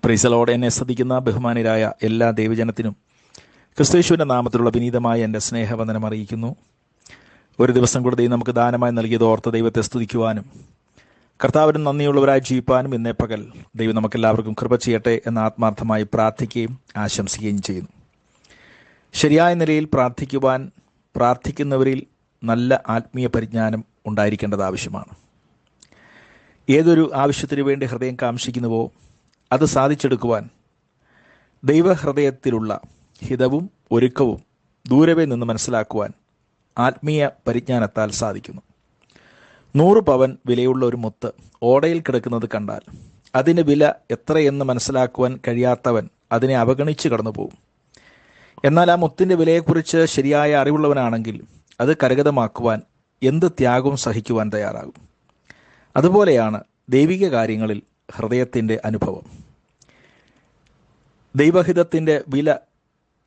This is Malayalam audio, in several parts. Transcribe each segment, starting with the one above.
പ്രൈസലോടെ എന്നെ ശ്രദ്ധിക്കുന്ന ബഹുമാനരായ എല്ലാ ദൈവജനത്തിനും ക്രിസ്തുയേശുവിൻ്റെ നാമത്തിലുള്ള വിനീതമായ എൻ്റെ സ്നേഹവന്ദനം അറിയിക്കുന്നു. ഒരു ദിവസം കൂടെ ദൈവം നമുക്ക് ദാനമായി നൽകിയത് ഓർത്ത് ദൈവത്തെ സ്തുതിക്കുവാനും കർത്താവിന് നന്ദിയുള്ളവരായി ജീവിപ്പാനും ഇന്നേ പകൽ ദൈവം നമുക്കെല്ലാവർക്കും കൃപ ചെയ്യട്ടെ എന്ന് ആത്മാർത്ഥമായി പ്രാർത്ഥിക്കുകയും ആശംസിക്കുകയും ചെയ്യുന്നു. ശരിയായ നിലയിൽ പ്രാർത്ഥിക്കുന്നവരിൽ നല്ല ആത്മീയ പരിജ്ഞാനം ഉണ്ടായിരിക്കേണ്ടത് ആവശ്യമാണ്. ഏതൊരു ആവശ്യത്തിനു വേണ്ടി ഹൃദയം കാംക്ഷിക്കുന്നുവോ അത് സാധിച്ചെടുക്കുവാൻ ദൈവഹൃദയത്തിലുള്ള ഹിതവും ഒരുക്കവും ദൂരവേ നിന്ന് മനസ്സിലാക്കുവാൻ ആത്മീയ പരിജ്ഞാനത്താൽ സാധിക്കുന്നു. 100 പവൻ വിലയുള്ള ഒരു മുത്ത് ഓടയിൽ കിടക്കുന്നത് കണ്ടാൽ അതിന് വില എത്രയെന്ന് മനസ്സിലാക്കുവാൻ കഴിയാത്തവൻ അതിനെ അവഗണിച്ച് കടന്നു പോകും. എന്നാൽ ആ മുത്തിൻ്റെ വിലയെക്കുറിച്ച് ശരിയായ അറിവുള്ളവനാണെങ്കിൽ അത് കരഗതമാക്കുവാൻ എന്ത് ത്യാഗവും സഹിക്കുവാൻ തയ്യാറാകും. അതുപോലെയാണ് ദൈവിക കാര്യങ്ങളിൽ ഹൃദയത്തിൻ്റെ അനുഭവം. ദൈവഹിതത്തിൻ്റെ വില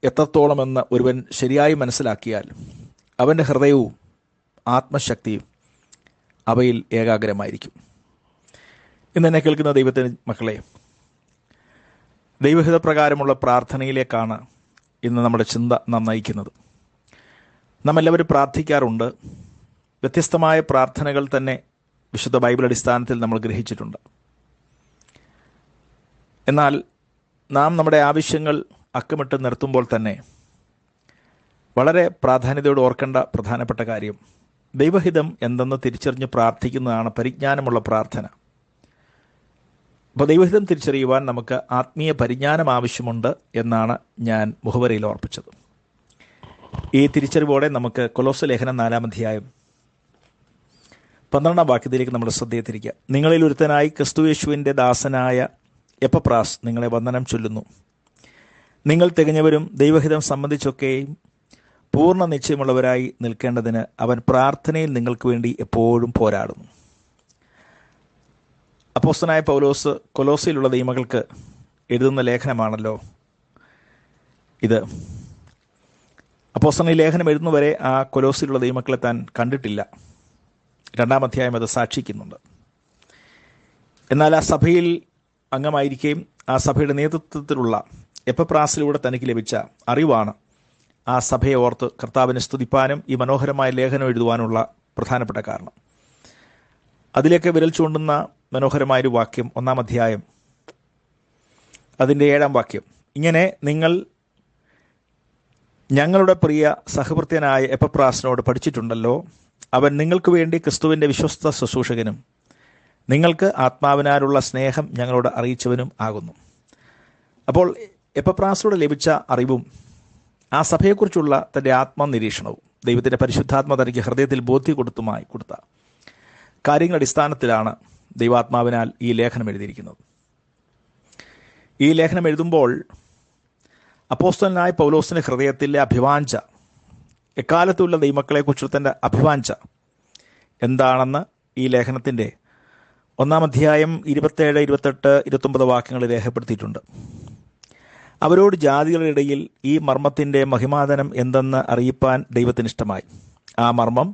എത്രത്തോളമെന്ന് ഒരുവൻ ശരിയായി മനസ്സിലാക്കിയാൽ അവൻ്റെ ഹൃദയവും ആത്മശക്തിയും അവയിൽ ഏകാഗ്രമായിരിക്കും. ഇന്ന് എന്നെ കേൾക്കുന്ന ദൈവത്തിൻ്റെ മക്കളെ, ദൈവഹിതപ്രകാരമുള്ള പ്രാർത്ഥനയിലേക്കാണ് ഇന്ന് നമ്മുടെ ചിന്ത നാം നയിക്കുന്നത്. നാം എല്ലാവരും പ്രാർത്ഥിക്കാറുണ്ട്. വ്യത്യസ്തമായ പ്രാർത്ഥനകൾ തന്നെ വിശുദ്ധ ബൈബിൾ അടിസ്ഥാനത്തിൽ നമ്മൾ ഗ്രഹിച്ചിട്ടുണ്ട്. എന്നാൽ നാം നമ്മുടെ ആവശ്യങ്ങൾ അക്കമിട്ട് നിർത്തുമ്പോൾ തന്നെ വളരെ പ്രാധാന്യതയോടെ ഓർക്കേണ്ട പ്രധാനപ്പെട്ട കാര്യം ദൈവഹിതം എന്തെന്ന് തിരിച്ചറിഞ്ഞ് പ്രാർത്ഥിക്കുന്നതാണ് പരിജ്ഞാനമുള്ള പ്രാർത്ഥന. അപ്പോൾ ദൈവഹിതം തിരിച്ചറിയുവാൻ നമുക്ക് ആത്മീയ പരിജ്ഞാനം ആവശ്യമുണ്ട് എന്നാണ് ഞാൻ മുഖവരയിൽ ഓർപ്പിച്ചത്. ഈ തിരിച്ചറിവോടെ നമുക്ക് കൊലോസ്യ ലേഖനം 4-ാം അധ്യായം 12-ാം വാക്യത്തിലേക്ക് നമ്മുടെ ശ്രദ്ധയെ തിരിക്കാം. നിങ്ങളിൽ ഒരുത്തനായി ക്രിസ്തുയേശുവിൻ്റെ ദാസനായ എപ്പപ്രാസ് നിങ്ങളെ വന്ദനം ചൊല്ലുന്നു. നിങ്ങൾ തികഞ്ഞവരും ദൈവഹിതം സംബന്ധിച്ചൊക്കെയും പൂർണ്ണ നിശ്ചയമുള്ളവരായി നിൽക്കേണ്ടതിന് അവൻ പ്രാർത്ഥനയിൽ നിങ്ങൾക്ക് വേണ്ടി എപ്പോഴും പോരാടുന്നു. അപ്പോസ്തലനായ പൗലോസ് കൊലോസ്യയിലുള്ള ദൈവമക്കൾക്ക് എഴുതുന്ന ലേഖനമാണല്ലോ ഇത്. അപ്പോസ്തലൻ ഈ ലേഖനം എഴുതുന്നവരെ ആ കൊലോസ്യയിലുള്ള ദൈവമക്കളെ താൻ കണ്ടിട്ടില്ല. 2-ാം അധ്യായം അത് സാക്ഷിക്കുന്നുണ്ട്. എന്നാൽ ആ സഭയിൽ അംഗമായിരിക്കുകയും ആ സഭയുടെ നേതൃത്വത്തിലുള്ള എപ്പപ്രാസിലൂടെ തനിക്ക് ലഭിച്ച അറിവാണ് ആ സഭയെ ഓർത്ത് കർത്താവിനെ സ്തുതിപ്പാനും ഈ മനോഹരമായ ലേഖനം എഴുതുവാനുള്ള പ്രധാനപ്പെട്ട കാരണം. അതിലേക്ക് വിരൽ ചൂണ്ടുന്ന മനോഹരമായൊരു വാക്യം 1-ാം അധ്യായം അതിൻ്റെ 7-ാം വാക്യം. ഇങ്ങനെ നിങ്ങൾ ഞങ്ങളുടെ പ്രിയ സഹഭൃത്യനായ എപ്പപ്രാസിനോട് പഠിച്ചിട്ടുണ്ടല്ലോ. അവൻ നിങ്ങൾക്ക് വേണ്ടി ക്രിസ്തുവിൻ്റെ വിശ്വസ്ത ശുശ്രൂഷകനും നിങ്ങൾക്ക് ആത്മാവിനാലുള്ള സ്നേഹം ഞങ്ങളോട് അറിയിച്ചവനും ആകുന്നു. അപ്പോൾ എപ്പപ്രാസിലൂടെ ലഭിച്ച അറിവും ആ സഭയെക്കുറിച്ചുള്ള തൻ്റെ ആത്മനിരീക്ഷണവും ദൈവത്തിൻ്റെ പരിശുദ്ധാത്മ തനിക്ക് ഹൃദയത്തിൽ ബോധ്യം കൊടുത്ത കാര്യങ്ങളുടെ അടിസ്ഥാനത്തിലാണ് ദൈവാത്മാവിനാൽ ഈ ലേഖനം എഴുതിയിരിക്കുന്നത്. ഈ ലേഖനം എഴുതുമ്പോൾ അപ്പോസ്തലനായ പൗലോസിൻ്റെ ഹൃദയത്തിലെ അഭിവാഞ്ച, എക്കാലത്തുള്ള ദൈവമക്കളെക്കുറിച്ചുള്ള തൻ്റെ അഭിവാഞ്ച എന്താണെന്ന് ഈ ലേഖനത്തിൻ്റെ 1-ാം അധ്യായം 27, 28, 29 വാക്യങ്ങൾ രേഖപ്പെടുത്തിയിട്ടുണ്ട്. അവരോട് ജാതികളുടെ ഇടയിൽ ഈ മർമ്മത്തിൻ്റെ മഹിമാതനം എന്തെന്ന് അറിയിപ്പാൻ ദൈവത്തിന് ഇഷ്ടമായി. ആ മർമ്മം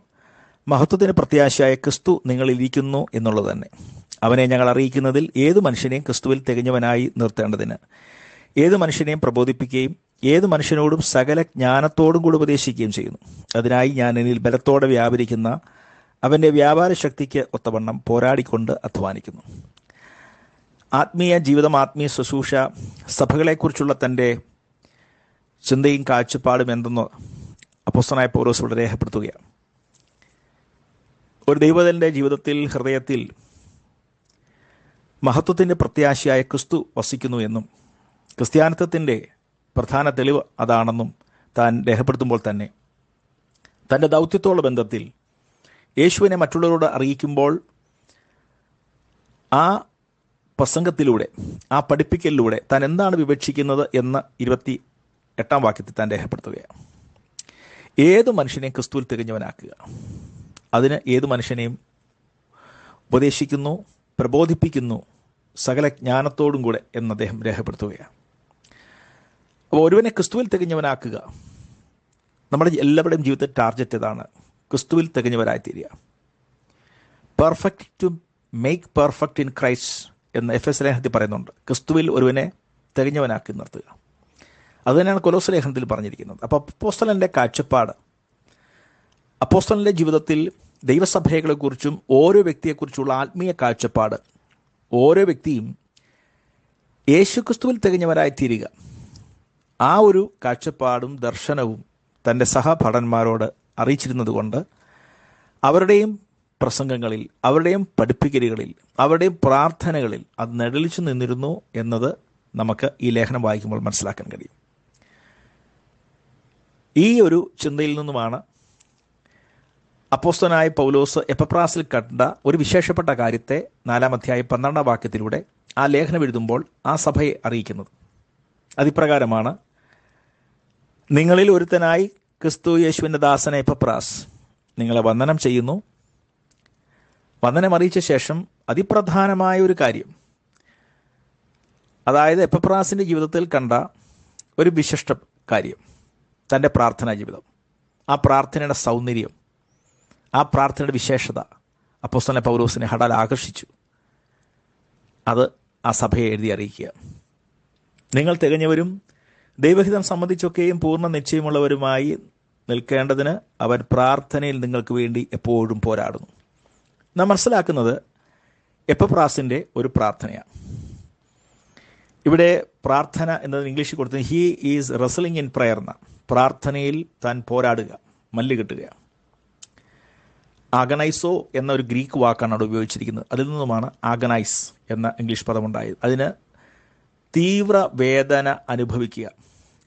മഹത്വത്തിന് പ്രത്യാശയായ ക്രിസ്തു നിങ്ങളിരിക്കുന്നു എന്നുള്ളത് തന്നെ. അവനെ ഞങ്ങൾ അറിയിക്കുന്നതിൽ ഏതു മനുഷ്യനെയും ക്രിസ്തുവിൽ തികഞ്ഞവനായി നിർത്തേണ്ടതിന് ഏതു മനുഷ്യനെയും പ്രബോധിപ്പിക്കുകയും ഏതു മനുഷ്യനോടും സകല ജ്ഞാനത്തോടും കൂടി ഉപദേശിക്കുകയും ചെയ്യുന്നു. അതിനായി ഞാൻ എന്നിൽ ബലത്തോടെ വ്യാപരിക്കുന്ന അവൻ്റെ വ്യാപാര ശക്തിക്ക് ഒത്തവണ്ണം പോരാടിക്കൊണ്ട് അധ്വാനിക്കുന്നു. ആത്മീയ ജീവിതം, ആത്മീയ ശുശ്രൂഷ, സഭകളെക്കുറിച്ചുള്ള തൻ്റെ ചിന്തയും കാഴ്ചപ്പാടും എന്തെന്ന് അപ്പോസ്തലനായ പൗലോസ് ഇവിടെ രേഖപ്പെടുത്തുകയാണ്. ഒരു ദൈവത്തിൻ്റെ ജീവിതത്തിൽ, ഹൃദയത്തിൽ മഹത്വത്തിൻ്റെ പ്രത്യാശയായ ക്രിസ്തു വസിക്കുന്നു എന്നും ക്രിസ്ത്യാനിത്വത്തിൻ്റെ പ്രധാന തെളിവ് അതാണെന്നും താൻ രേഖപ്പെടുത്തുമ്പോൾ തന്നെ തൻ്റെ ദൗത്യത്തോടുള്ള ബന്ധത്തിൽ യേശുവിനെ മറ്റുള്ളവരോട് അറിയിക്കുമ്പോൾ ആ പ്രസംഗത്തിലൂടെ, ആ പഠിപ്പിക്കലിലൂടെ താൻ എന്താണ് വിവക്ഷിക്കുന്നത് എന്ന് 28-ാം വാക്യത്തിൽ താൻ രേഖപ്പെടുത്തുകയാണ്. ഏതു മനുഷ്യനെയും ക്രിസ്തുവിൽ തികഞ്ഞവനാക്കുക. അതിന് ഏതു മനുഷ്യനെയും ഉപദേശിക്കുന്നു, പ്രബോധിപ്പിക്കുന്നു, സകല ജ്ഞാനത്തോടും കൂടെ എന്ന് അദ്ദേഹം രേഖപ്പെടുത്തുകയാണ്. അപ്പോൾ ഒരുവനെ ക്രിസ്തുവിൽ തികഞ്ഞവനാക്കുക. നമ്മുടെ എല്ലാവരുടെയും ജീവിതത്തെ ടാർഗറ്റ് ഇതാണ്, ക്രിസ്തുവിൽ തികഞ്ഞവരായിത്തീരുക. Perfect to make perfect in Christ എന്ന് എഫെസ് ലേഖനത്തിൽ പറയുന്നുണ്ട്. ക്രിസ്തുവിൽ ഒരുവനെ തികഞ്ഞവനാക്കി നിർത്തുക. അതുതന്നെയാണ് കൊലോസ് ലേഖനത്തിൽ പറഞ്ഞിരിക്കുന്നത്. അപ്പോൾ അപ്പോസ്തലൻ്റെ കാഴ്ചപ്പാട്, അപ്പോസ്തലൻ്റെ ജീവിതത്തിൽ ദൈവസഭകളെക്കുറിച്ചും ഓരോ വ്യക്തിയെക്കുറിച്ചുള്ള ആത്മീയ കാഴ്ചപ്പാട്, ഓരോ വ്യക്തിയും യേശുക്രിസ്തുവിൽ തികഞ്ഞവരായി തീരുക, ആ ഒരു കാഴ്ചപ്പാടും ദർശനവും തൻ്റെ സഹഭടന്മാരോട് അറിയിച്ചിരുന്നത് കൊണ്ട് അവരുടെയും പ്രസംഗങ്ങളിൽ, അവരുടെയും പഠിപ്പിക്കലുകളിൽ, അവരുടെയും പ്രാർത്ഥനകളിൽ അത് നിഴലിച്ചു നിന്നിരുന്നു എന്നത് നമുക്ക് ഈ ലേഖനം വായിക്കുമ്പോൾ മനസ്സിലാക്കാൻ കഴിയും. ഈ ഒരു ചിന്തയിൽ നിന്നുമാണ് അപ്പോസ്തലനായ പൗലോസ് എപ്പഫ്രാസിൽ കണ്ട ഒരു വിശേഷപ്പെട്ട കാര്യത്തെ 4-ാം അധ്യായം 12-ാം വാക്യത്തിലൂടെ ആ ലേഖനം എഴുതുമ്പോൾ ആ സഭയെ അറിയിക്കുന്നത്. അതിപ്രകാരമാണ്: നിങ്ങളിൽ ഒരുത്തനായി ക്രിസ്തു യേശുവിൻ്റെ ദാസന എപ്പഫ്രാസ് നിങ്ങളെ വന്ദനം ചെയ്യുന്നു. വന്ദനം അറിയിച്ച ശേഷം അതിപ്രധാനമായ ഒരു കാര്യം, അതായത് എപ്പഫ്രാസിൻ്റെ ജീവിതത്തിൽ കണ്ട ഒരു വിശിഷ്ട കാര്യം, തൻ്റെ പ്രാർത്ഥനാ ജീവിതം, ആ പ്രാർത്ഥനയുടെ സൗന്ദര്യം, ആ പ്രാർത്ഥനയുടെ വിശേഷത അപ്പോസ്തലൻ പൗലോസിനെ ഹഠാൽ ആകർഷിച്ചു. അത് ആ സഭയെ എഴുതി അറിയിക്കുക. നിങ്ങൾ തികഞ്ഞവരും ദൈവഹിതം സംബന്ധിച്ചൊക്കെയും പൂർണ്ണ നിശ്ചയമുള്ളവരുമായി നിൽക്കേണ്ടതിന് അവൻ പ്രാർത്ഥനയിൽ നിങ്ങൾക്ക് വേണ്ടി എപ്പോഴും പോരാടുന്നു. നാം മനസ്സിലാക്കുന്നത് എപ്പഫ്രാസിൻ്റെ ഒരു പ്രാർത്ഥനയാണ്. ഇവിടെ പ്രാർത്ഥന എന്നതിന് ഇംഗ്ലീഷിൽ കൊടുത്തത് he is wrestling in prayer എന്ന, പ്രാർത്ഥനയിൽ താൻ പോരാടുക, മല്ല് കെട്ടുക. ആഗനൈസോ എന്ന ഒരു ഗ്രീക്ക് വാക്കാണ് അവിടെ ഉപയോഗിച്ചിരിക്കുന്നത്. അതിൽ നിന്നുമാണ് ആഗനൈസ് എന്ന ഇംഗ്ലീഷ് പദമുണ്ടായത്. അതിന് തീവ്ര വേദന അനുഭവിക്കുക,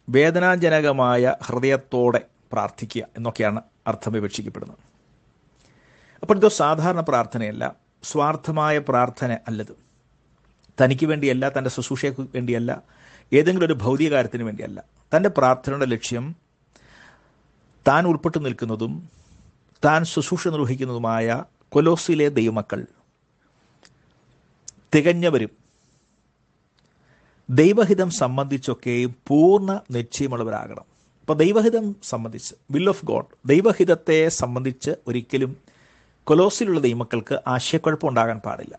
വേദനാജനകമായ ഹൃദയത്തോടെ പ്രാർത്ഥിക്കുക എന്നൊക്കെയാണ് അർത്ഥം വിവക്ഷിക്കപ്പെടുന്നത്. അപ്പോൾ ഇതോ സാധാരണ പ്രാർത്ഥനയല്ല, സ്വാർത്ഥമായ പ്രാർത്ഥന അല്ലത്. തനിക്ക് വേണ്ടിയല്ല, തൻ്റെ ശുശ്രൂഷയ്ക്ക് വേണ്ടിയല്ല, ഏതെങ്കിലും ഒരു ഭൗതിക കാര്യത്തിന് വേണ്ടിയല്ല. തൻ്റെ പ്രാർത്ഥനയുടെ ലക്ഷ്യം താൻ ഉൾപ്പെട്ടു നിൽക്കുന്നതും താൻ ശുശ്രൂഷ നിർവഹിക്കുന്നതുമായ കൊലോസിലെ ദൈവമക്കൾ തികഞ്ഞവരും ദൈവഹിതം സംബന്ധിച്ചൊക്കെയും പൂർണ്ണ നിശ്ചയമുള്ളവരാകണം. അപ്പോൾ ദൈവഹിതം സംബന്ധിച്ച്, വിൽ ഓഫ് ഗോഡ്, ദൈവഹിതത്തെ സംബന്ധിച്ച് ഒരിക്കലും കൊലോസിലുള്ള ദൈവമക്കൾക്ക് ആശയക്കുഴപ്പം ഉണ്ടാകാൻ പാടില്ല.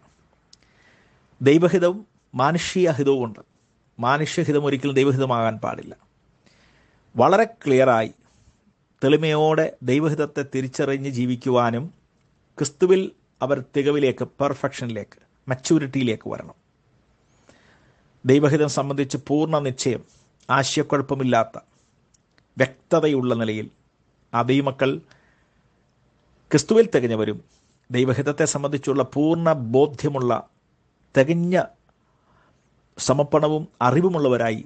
ദൈവഹിതവും മാനുഷിക ഹിതവുമുണ്ട്. മാനുഷ്യഹിതം ഒരിക്കലും ദൈവഹിതമാകാൻ പാടില്ല. വളരെ ക്ലിയറായി തെളിമയോടെ ദൈവഹിതത്തെ തിരിച്ചറിഞ്ഞ് ജീവിക്കുവാനും ക്രിസ്തുവിൽ അവർ തികവിലേക്ക്, പെർഫെക്ഷനിലേക്ക്, മച്യൂരിറ്റിയിലേക്ക് വരണം. ദൈവഹിതം സംബന്ധിച്ച് പൂർണ്ണ നിശ്ചയം, ആശയക്കുഴപ്പമില്ലാത്ത വ്യക്തതയുള്ള നിലയിൽ ആ ദൈവമക്കൾ ക്രിസ്തുവിൽ തികഞ്ഞവരും ദൈവഹിതത്തെ സംബന്ധിച്ചുള്ള പൂർണ്ണ ബോധ്യമുള്ള തികഞ്ഞ സമർപ്പണവും അറിവുമുള്ളവരായി,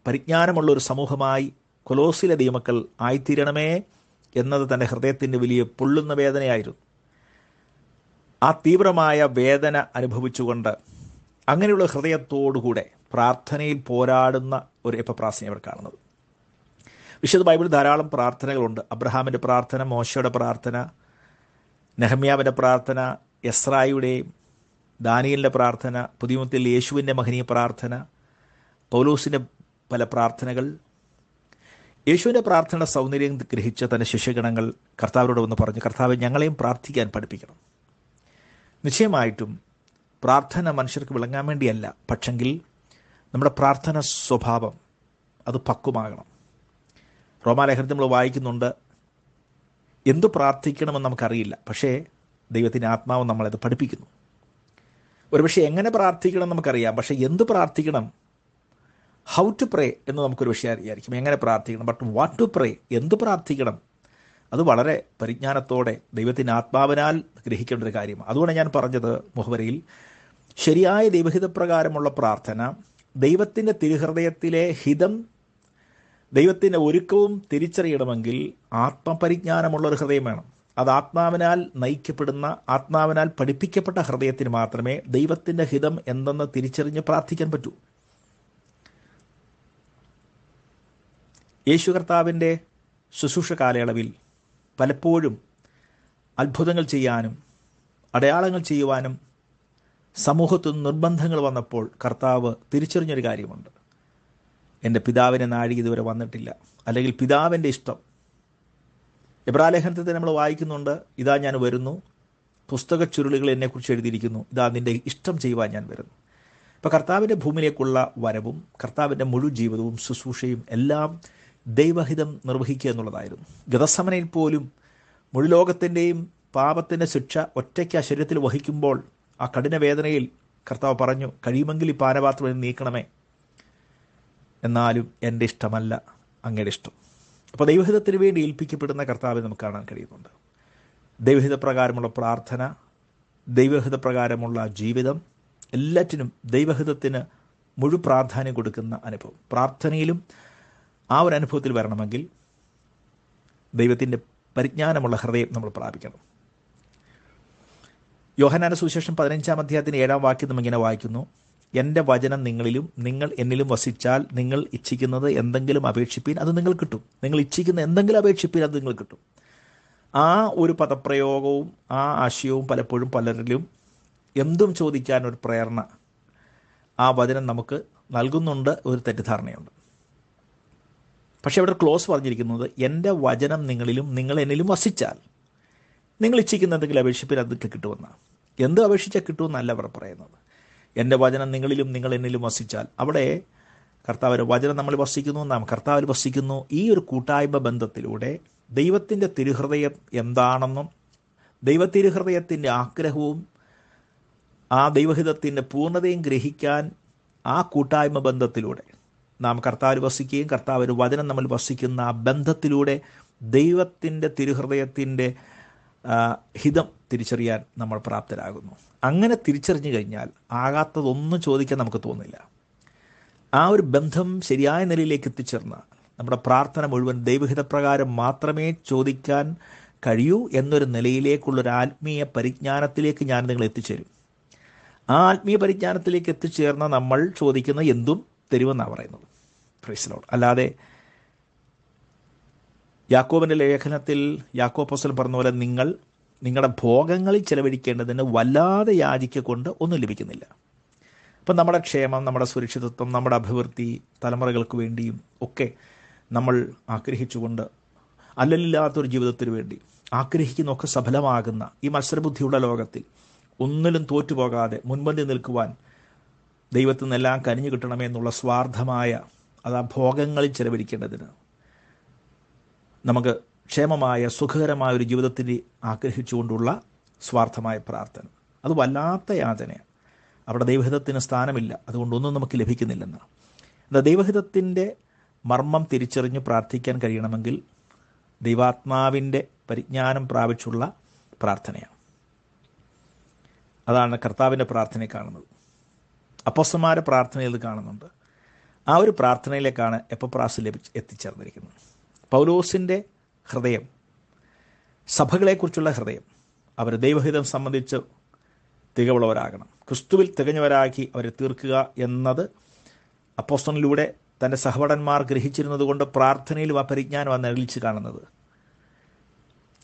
പരിജ്ഞാനമുള്ള ഒരു സമൂഹമായി കൊലോസിലെ ദൈവമക്കൾ ആയിത്തീരണമേ എന്നത് തൻ്റെ ഹൃദയത്തിൻ്റെ വലിയ പൊള്ളുന്ന വേദനയായിരുന്നു. ആ തീവ്രമായ വേദന അനുഭവിച്ചുകൊണ്ട് അങ്ങനെയുള്ള ഹൃദയത്തോടുകൂടെ പ്രാർത്ഥനയിൽ പോരാടുന്ന ഒരു എപ്പഫ്രാസിനെ അവർ കാണുന്നത്. വിശുദ്ധ ബൈബിളിൽ ധാരാളം പ്രാർത്ഥനകളുണ്ട്. അബ്രഹാമിൻ്റെ പ്രാർത്ഥന, മോശയുടെ പ്രാർത്ഥന, നെഹമ്യാവിൻ്റെ പ്രാർത്ഥന, എസ്രായുടെയും ദാനിയേലിൻ്റെ പ്രാർത്ഥന, പുതിയ നിയമത്തിൽ യേശുവിൻ്റെ മഹനീയ പ്രാർത്ഥന, പൗലോസിൻ്റെ പല പ്രാർത്ഥനകൾ. യേശുവിൻ്റെ പ്രാർത്ഥനയുടെ സൗന്ദര്യം ഗ്രഹിച്ച തൻ്റെ ശിഷ്യഗണങ്ങൾ കർത്താവിനോട് വന്ന് പറഞ്ഞു, കർത്താവ് ഞങ്ങളെയും പ്രാർത്ഥിക്കാൻ പഠിപ്പിക്കണം. നിശ്ചയമായിട്ടും പ്രാർത്ഥന മനുഷ്യർക്ക് വിളങ്ങാൻ വേണ്ടിയല്ല, പക്ഷെങ്കിൽ നമ്മുടെ പ്രാർത്ഥന സ്വഭാവം അത് പക്വമാകണം. റോമാലേഖനത്തിൽ നമ്മൾ വായിക്കുന്നുണ്ട്, എന്തു പ്രാർത്ഥിക്കണമെന്ന് നമുക്കറിയില്ല, പക്ഷേ ദൈവത്തിൻ്റെ ആത്മാവ് നമ്മളത് പഠിപ്പിക്കുന്നു. ഒരുപക്ഷെ എങ്ങനെ പ്രാർത്ഥിക്കണം നമുക്കറിയാം, പക്ഷേ എന്ത് പ്രാർത്ഥിക്കണം, ഹൗ ടു പ്രേ എന്ന് നമുക്കൊരു വിഷയം അറിയായിരിക്കും. എങ്ങനെ പ്രാർത്ഥിക്കണം, ബട്ട് വാട്ട് ടു പ്രേ, എന്ത് പ്രാർത്ഥിക്കണം, അത് വളരെ പരിജ്ഞാനത്തോടെ ദൈവത്തിൻ്റെ ആത്മാവിനാൽ ഗ്രഹിക്കേണ്ട ഒരു കാര്യമാണ്. അതുകൊണ്ട് ഞാൻ പറഞ്ഞത് മുഖവരയിൽ, ശരിയായ ദൈവഹിതപ്രകാരമുള്ള പ്രാർത്ഥന, ദൈവത്തിൻ്റെ തിരുഹൃദയത്തിലെ ഹിതം, ദൈവത്തിൻ്റെ ഒരുക്കവും തിരിച്ചറിയണമെങ്കിൽ ആത്മപരിജ്ഞാനമുള്ളൊരു ഹൃദയം വേണം. അത് ആത്മാവിനാൽ നയിക്കപ്പെടുന്ന, ആത്മാവിനാൽ പഠിപ്പിക്കപ്പെട്ട ഹൃദയത്തിന് മാത്രമേ ദൈവത്തിൻ്റെ ഹിതം എന്തെന്ന് തിരിച്ചറിഞ്ഞ് പ്രാർത്ഥിക്കാൻ പറ്റൂ. യേശു കർത്താവിൻ്റെ ശുശ്രൂഷ കാലയളവിൽ പലപ്പോഴും അത്ഭുതങ്ങൾ ചെയ്യാനും അടയാളങ്ങൾ ചെയ്യുവാനും സമൂഹത്തിൽ നിർബന്ധങ്ങൾ വന്നപ്പോൾ കർത്താവ് തിരിച്ചറിഞ്ഞൊരു കാര്യമുണ്ട്, എൻ്റെ പിതാവിൻ്റെ നാഴിക ഇതുവരെ വന്നിട്ടില്ല, അല്ലെങ്കിൽ പിതാവിൻ്റെ ഇഷ്ടം. എബ്രാലേഖനത്തിൽ നമ്മൾ വായിക്കുന്നുണ്ട്, ഇതാ ഞാൻ വരുന്നു, പുസ്തക ചുരുളുകൾ എന്നെക്കുറിച്ച് എഴുതിയിരിക്കുന്നു, ഇതാ നിൻ്റെ ഇഷ്ടം ചെയ്യുവാൻ ഞാൻ വരുന്നു. ഇപ്പോൾ കർത്താവിൻ്റെ ഭൂമിയിലേക്കുള്ള വരവും കർത്താവിൻ്റെ മുഴു ജീവിതവും ശുശ്രൂഷയും എല്ലാം ദൈവഹിതം നിർവഹിക്കുക എന്നുള്ളതായിരുന്നു. ഗതസമനയിൽ പോലും മുഴു ലോകത്തിൻ്റെയും പാപത്തിൻ്റെ ശിക്ഷ ഒറ്റയ്ക്ക് ആ ശരീരത്തിൽ വഹിക്കുമ്പോൾ ആ കഠിന വേദനയിൽ കർത്താവ് പറഞ്ഞു, കഴിയുമെങ്കിൽ ഈ പാനപാത്രം നീക്കണമേ, എന്നാലും എൻ്റെ ഇഷ്ടമല്ല അങ്ങയുടെ ഇഷ്ടം. അപ്പോൾ ദൈവഹിതത്തിന് വേണ്ടി ഏൽപ്പിക്കപ്പെടുന്ന കർത്താവിനെ നമുക്ക് കാണാൻ കഴിയുന്നുണ്ട്. ദൈവഹിതപ്രകാരമുള്ള പ്രാർത്ഥന, ദൈവഹിതപ്രകാരമുള്ള ജീവിതം, എല്ലാറ്റിനും ദൈവഹിതത്തിന് മുഴു പ്രാധാന്യം കൊടുക്കുന്ന അനുഭവം. പ്രാർത്ഥനയിലും ആ ഒരു അനുഭവത്തിൽ വരണമെങ്കിൽ ദൈവത്തിൻ്റെ പരിജ്ഞാനമുള്ള ഹൃദയം നമ്മൾ പ്രാപിക്കണം. യോഹന്നാന്റെ സുവിശേഷം 15-ാം അധ്യായത്തിന് 7-ാം വാക്യം നമ്മിങ്ങനെ വായിക്കുന്നു, എൻ്റെ വചനം നിങ്ങളിലും നിങ്ങൾ എന്നിലും വസിച്ചാൽ നിങ്ങൾ ഇച്ഛിക്കുന്നത് എന്തെങ്കിലും അപേക്ഷിപ്പീൻ, അത് നിങ്ങൾ കിട്ടും. നിങ്ങൾ ഇച്ഛിക്കുന്ന എന്തെങ്കിലും അപേക്ഷിപ്പീൻ, അത് നിങ്ങൾ കിട്ടും. ആ ഒരു പദപ്രയോഗവും ആ ആശയവും പലപ്പോഴും പലരിലും എന്തും ചോദിക്കാൻ ഒരു പ്രേരണ ആ വചനം നമുക്ക് നൽകുന്നുണ്ട്, ഒരു തെറ്റിദ്ധാരണയുണ്ട്. പക്ഷേ ഇവിടെ ക്ലോസ് പറഞ്ഞിരിക്കുന്നത്, എൻ്റെ വചനം നിങ്ങളിലും നിങ്ങൾ എന്നിലും വസിച്ചാൽ നിങ്ങൾ ഇച്ഛിക്കുന്ന എന്തെങ്കിലും അപേക്ഷിപ്പിൽ അതൊക്കെ കിട്ടുമെന്നാണ്. എന്ത് അപേക്ഷിച്ചാൽ കിട്ടുമെന്നല്ല അവർ പറയുന്നത്. എൻ്റെ വചനം നിങ്ങളിലും നിങ്ങൾ എന്നിലും വസിച്ചാൽ, അവിടെ കർത്താവിൻ്റെ വചനം നമ്മൾ വസിക്കുന്നു, നാം കർത്താവിൽ വസിക്കുന്നു. ഈ ഒരു കൂട്ടായ്മ ബന്ധത്തിലൂടെ ദൈവത്തിൻ്റെ തിരുഹൃദയം എന്താണെന്നും ദൈവത്തിരുഹൃദയത്തിൻ്റെ ആഗ്രഹവും ആ ദൈവഹിതത്തിൻ്റെ പൂർണ്ണതയും ഗ്രഹിക്കാൻ ആ കൂട്ടായ്മ ബന്ധത്തിലൂടെ നാം കർത്താവിൽ വസിക്കുകയും കർത്താവിൻ്റെ വചനം നമ്മൾ വസിക്കുന്ന ആ ബന്ധത്തിലൂടെ ദൈവത്തിൻ്റെ തിരുഹൃദയത്തിൻ്റെ ഹിതം തിരിച്ചറിയാൻ നമ്മൾ പ്രാപ്തരാകുന്നു. അങ്ങനെ തിരിച്ചറിഞ്ഞു കഴിഞ്ഞാൽ ആകാത്തതൊന്നും ചോദിക്കാൻ നമുക്ക് തോന്നില്ല. ആ ഒരു ബന്ധം ശരിയായ നിലയിലേക്ക് എത്തിച്ചേർന്നാൽ നമ്മുടെ പ്രാർത്ഥന മുഴുവൻ ദൈവഹിതപ്രകാരം മാത്രമേ ചോദിക്കാൻ കഴിയൂ എന്നൊരു നിലയിലേക്കുള്ളൊരു ആത്മീയ പരിജ്ഞാനത്തിലേക്ക് ഞാൻ നിങ്ങൾ എത്തിച്ചേരും. ആ ആത്മീയ പരിജ്ഞാനത്തിലേക്ക് എത്തിച്ചേർന്ന നമ്മൾ ചോദിക്കുന്ന എന്തും തരുമെന്നാണ് പറയുന്നത്. Praise the Lord. അല്ലാതെ യാക്കോബിൻ്റെ ലേഖനത്തിൽ യാക്കോബ് അപ്പോസ്തലൻ പറഞ്ഞ പോലെ നിങ്ങളുടെ ഭോഗങ്ങളിൽ ചെലവഴിക്കേണ്ടതിന് വല്ലാതെ യാചിക്കൊണ്ട് ഒന്നും ലഭിക്കുന്നില്ല. അപ്പം നമ്മുടെ ക്ഷേമം, നമ്മുടെ സുരക്ഷിതത്വം, നമ്മുടെ അഭിവൃദ്ധി, തലമുറകൾക്ക് വേണ്ടിയും ഒക്കെ നമ്മൾ ആഗ്രഹിച്ചുകൊണ്ട് അല്ലലില്ലാത്തൊരു ജീവിതത്തിന് വേണ്ടി ആഗ്രഹിക്കുന്നൊക്കെ സഫലമാകുന്ന ഈ മത്സരബുദ്ധിയുള്ള ലോകത്തിൽ ഒന്നിലും തോറ്റുപോകാതെ മുൻപന്തി നിൽക്കുവാൻ ദൈവത്തിൽ നിന്നെല്ലാം കനിഞ്ഞു കിട്ടണമെന്നുള്ള സ്വാർത്ഥമായ അത് ആ ഭോഗങ്ങളിൽ ചെലവഴിക്കേണ്ടതിന് നമുക്ക് ക്ഷേമമായ സുഖകരമായ ഒരു ജീവിതത്തിന് ആഗ്രഹിച്ചുകൊണ്ടുള്ള സ്വാർത്ഥമായ പ്രാർത്ഥന, അത് വല്ലാത്ത യാതനയാണ്. അവിടെ ദൈവഹിതത്തിന് സ്ഥാനമില്ല, അതുകൊണ്ടൊന്നും നമുക്ക് ലഭിക്കുന്നില്ലെന്ന്. എന്നാൽ ദൈവഹിതത്തിൻ്റെ മർമ്മം തിരിച്ചറിഞ്ഞ് പ്രാർത്ഥിക്കാൻ കഴിയണമെങ്കിൽ ദൈവാത്മാവിൻ്റെ പരിജ്ഞാനം പ്രാപിച്ചുള്ള പ്രാർത്ഥനയാണ്. അതാണ് കർത്താവിൻ്റെ പ്രാർത്ഥനയെ കാണുന്നത്. അപ്പോസ്തലന്മാരുടെ പ്രാർത്ഥനയിൽ കാണുന്നുണ്ട്. ആ ഒരു പ്രാർത്ഥനയിലേക്കാണ് എപ്പഫ്രാസ് എത്തിച്ചേർന്നിരിക്കുന്നത്. പൗലോസിൻ്റെ ഹൃദയം, സഭകളെക്കുറിച്ചുള്ള ഹൃദയം, അവർ ദൈവഹിതം സംബന്ധിച്ച് തികവുള്ളവരാകണം, ക്രിസ്തുവിൽ തികഞ്ഞവരാക്കി അവരെ തീർക്കുക എന്നത് അപ്പോസ്തലനിലൂടെ തൻ്റെ സഹോദരന്മാർ ഗ്രഹിച്ചിരുന്നത് കൊണ്ട് പ്രാർത്ഥനയിലും ആ പരിജ്ഞാനം നിഴലിച്ച് കാണുന്നത്.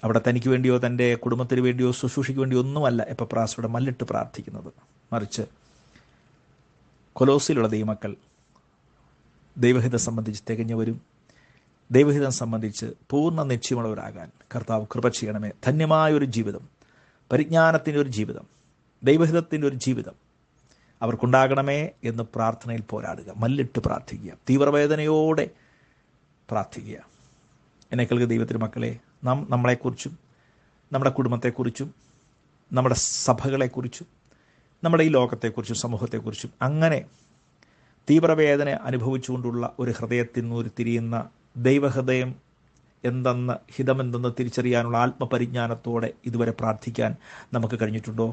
അവിടെ തനിക്ക് വേണ്ടിയോ തൻ്റെ കുടുംബത്തിന് വേണ്ടിയോ ശുശ്രൂഷയ്ക്ക് വേണ്ടിയോ ഒന്നുമല്ല എപ്പഫ്രാസിലൂടെ മല്ലിട്ട് പ്രാർത്ഥിക്കുന്നത്. മറിച്ച് കൊലോസിലുള്ള ദൈവമക്കൾ ദൈവഹിതം സംബന്ധിച്ച് തികഞ്ഞവരും ദൈവഹിതം സംബന്ധിച്ച് പൂർണ്ണ നിശ്ചയമുള്ളവരാകാൻ കർത്താവ് കൃപ ചെയ്യണമേ. ധന്യമായൊരു ജീവിതം, പരിജ്ഞാനത്തിൻ്റെ ഒരു ജീവിതം, ദൈവഹിതത്തിൻ്റെ ഒരു ജീവിതം അവർക്കുണ്ടാകണമേ എന്ന് പ്രാർത്ഥനയിൽ പോരാടുക, മല്ലിട്ട് പ്രാർത്ഥിക്കുക, തീവ്രവേദനയോടെ പ്രാർത്ഥിക്കുക. എന്നെ കേൾക്കുന്ന ദൈവത്തിൻ്റെ മക്കളെ, നാം നമ്മളെക്കുറിച്ചും നമ്മുടെ കുടുംബത്തെക്കുറിച്ചും നമ്മുടെ സഭകളെക്കുറിച്ചും നമ്മുടെ ഈ ലോകത്തെക്കുറിച്ചും സമൂഹത്തെക്കുറിച്ചും അങ്ങനെ തീവ്രവേദന അനുഭവിച്ചുകൊണ്ടുള്ള ഒരു ഹൃദയത്തിൽ നിന്ന് ഉരുത്തിരിയുന്ന ദൈവഹൃദയം എന്തെന്ന്, ഹിതമെന്തെന്ന് തിരിച്ചറിയാനുള്ള ആത്മപരിജ്ഞാനത്തോടെ ഇതുവരെ പ്രാർത്ഥിക്കാൻ നമുക്ക് കഴിഞ്ഞിട്ടുണ്ടോ?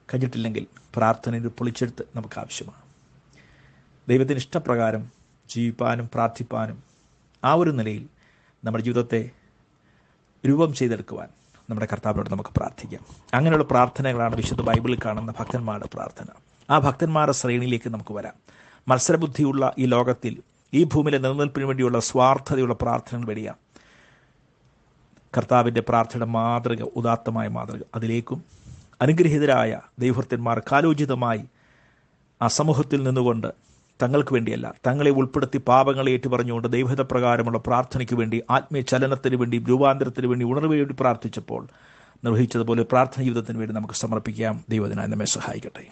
കഴിഞ്ഞിട്ടില്ലെങ്കിൽ പ്രാർത്ഥനയിൽ പൊളിച്ചെടുത്ത് നമുക്ക് ആവശ്യമാണ്. ദൈവത്തിന് ഇഷ്ടപ്രകാരം ജീവിപ്പാനും പ്രാർത്ഥിപ്പാനും ആ ഒരു നിലയിൽ നമ്മുടെ ജീവിതത്തെ രൂപം ചെയ്തെടുക്കുവാൻ നമ്മുടെ കർത്താവിനോട് നമുക്ക് പ്രാർത്ഥിക്കാം. അങ്ങനെയുള്ള പ്രാർത്ഥനകളാണ് വിശുദ്ധ ബൈബിളിൽ കാണുന്ന ഭക്തന്മാരുടെ പ്രാർത്ഥന. ആ ഭക്തന്മാരുടെ ശ്രേണിയിലേക്ക് നമുക്ക് വരാം. മത്സരബുദ്ധിയുള്ള ഈ ലോകത്തിൽ, ഈ ഭൂമിയിലെ നിലനിൽപ്പിന് വേണ്ടിയുള്ള സ്വാർത്ഥതയുള്ള പ്രാർത്ഥനകൾ വഴിയാം കർത്താവിൻ്റെ പ്രാർത്ഥനയുടെ മാതൃക, ഉദാത്തമായ മാതൃക, അതിലേക്കും അനുഗ്രഹീതരായ ദൈവഭക്തന്മാർ കാലോചിതമായി ആ സമൂഹത്തിൽ നിന്നുകൊണ്ട് തങ്ങൾക്ക് വേണ്ടിയല്ല, തങ്ങളെ ഉൾപ്പെടുത്തി പാപങ്ങളെ ഏറ്റുപറഞ്ഞുകൊണ്ട് ദൈവഹിതപ്രകാരമുള്ള പ്രാർത്ഥനയ്ക്ക് വേണ്ടി, ആത്മീയ ചലനത്തിന് വേണ്ടി, രൂപാന്തരത്തിന് വേണ്ടി, ഉണർവ് വേണ്ടി പ്രാർത്ഥിച്ചപ്പോൾ നിർവഹിച്ചതുപോലെ പ്രാർത്ഥന ജീവിതത്തിന് വേണ്ടി നമുക്ക് സമർപ്പിക്കാം. ദൈവത്തിനായി നമ്മെ സഹായിക്കട്ടെ.